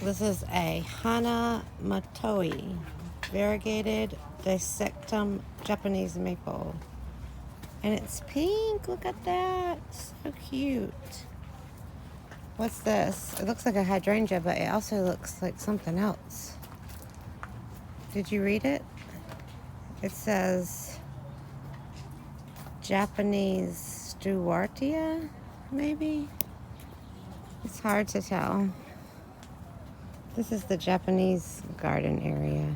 This is a Hanamatoi, variegated dissectum Japanese maple. And it's pink. Look at that. So cute. What's this? It looks like a hydrangea, but it also looks like something else. Did you read it? It says Japanese Stewartia, maybe? It's hard to tell. This is the Japanese garden area.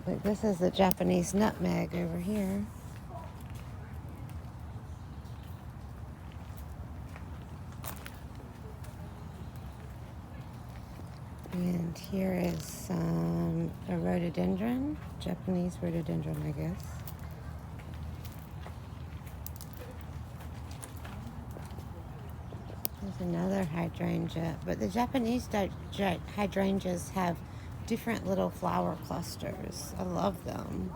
Like, this is the Japanese nutmeg over here. And here is some a rhododendron, Japanese rhododendron, I guess. There's another hydrangea, but the Japanese hydrangeas have different little flower clusters. I love them.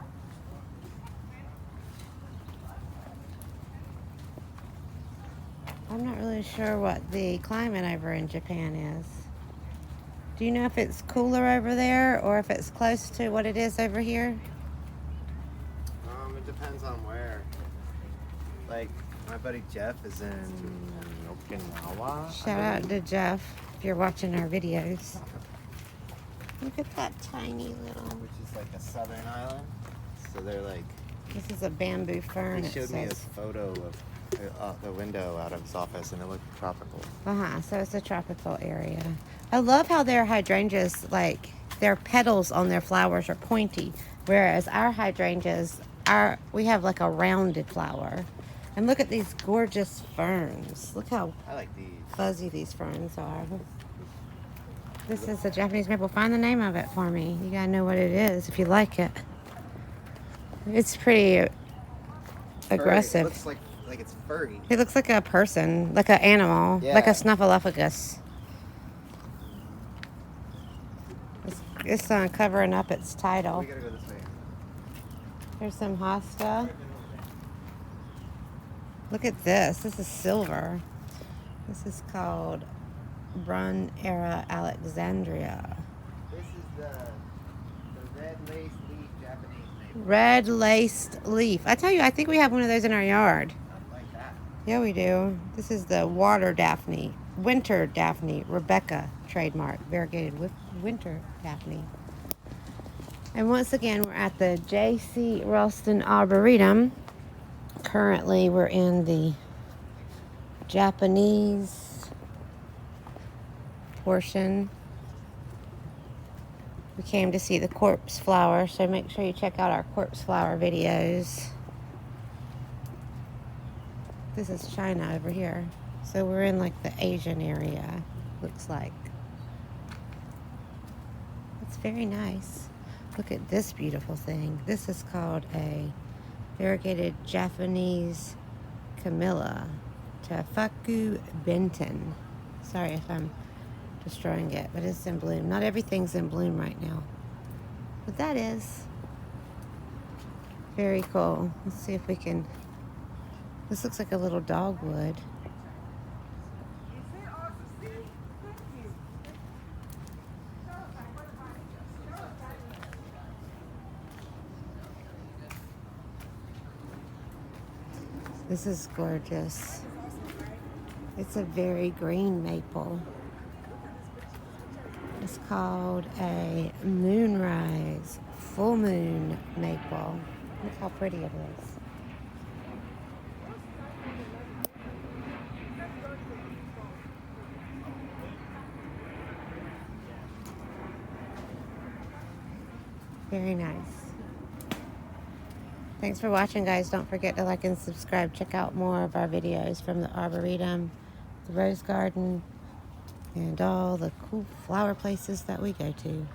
I'm not really sure what the climate over in Japan is. Do you know if it's cooler over there or if it's close to what it is over here? It depends on where. Like, my buddy Jeff is in Okinawa. Shout out to Jeff if you're watching our videos. Look at that tiny little... Which is like a southern island. So they're like... This is a bamboo fern. He showed me a photo of the window out of his office and it looked tropical. So it's a tropical area. I love how their hydrangeas, like, their petals on their flowers are pointy. Whereas our hydrangeas, we have like a rounded flower. And look at these gorgeous ferns. Look how I like these. Fuzzy these ferns are. This is a Japanese maple. Find the name of it for me. You gotta know what it is if you like it. It's pretty aggressive. It looks like it's furry. It looks like a person, like an animal, like a snuffleupagus. It's covering up its title. We gotta go this way. There's some hosta. Look at this. This is silver. This is called Brun Era Alexandria. This is the red laced leaf Japanese maple. Red laced leaf. I tell you, I think we have one of those in our yard. Like that. Yeah, we do. This is the water Daphne. Winter Daphne. Rebecca trademark. Variegated with winter Daphne. And once again, we're at the J.C. Raulston Arboretum. Currently, we're in the Japanese portion. We came to see the corpse flower, so make sure you check out our corpse flower videos. This is China over here. So we're in like the Asian area, looks like. It's very nice. Look at this beautiful thing. This is called a variegated Japanese Camilla, Tafaku Benton. Sorry if I'm destroying it, but it's in bloom. Not everything's in bloom right now, but that is very cool. Let's see if we can. This looks like a little dogwood. This is gorgeous. It's a very green maple. It's called a moonrise full moon maple. Look how pretty it is. Very nice. Thanks for watching, guys. Don't forget to like and subscribe. Check out more of our videos from the Arboretum, the Rose Garden, and all the cool flower places that we go to.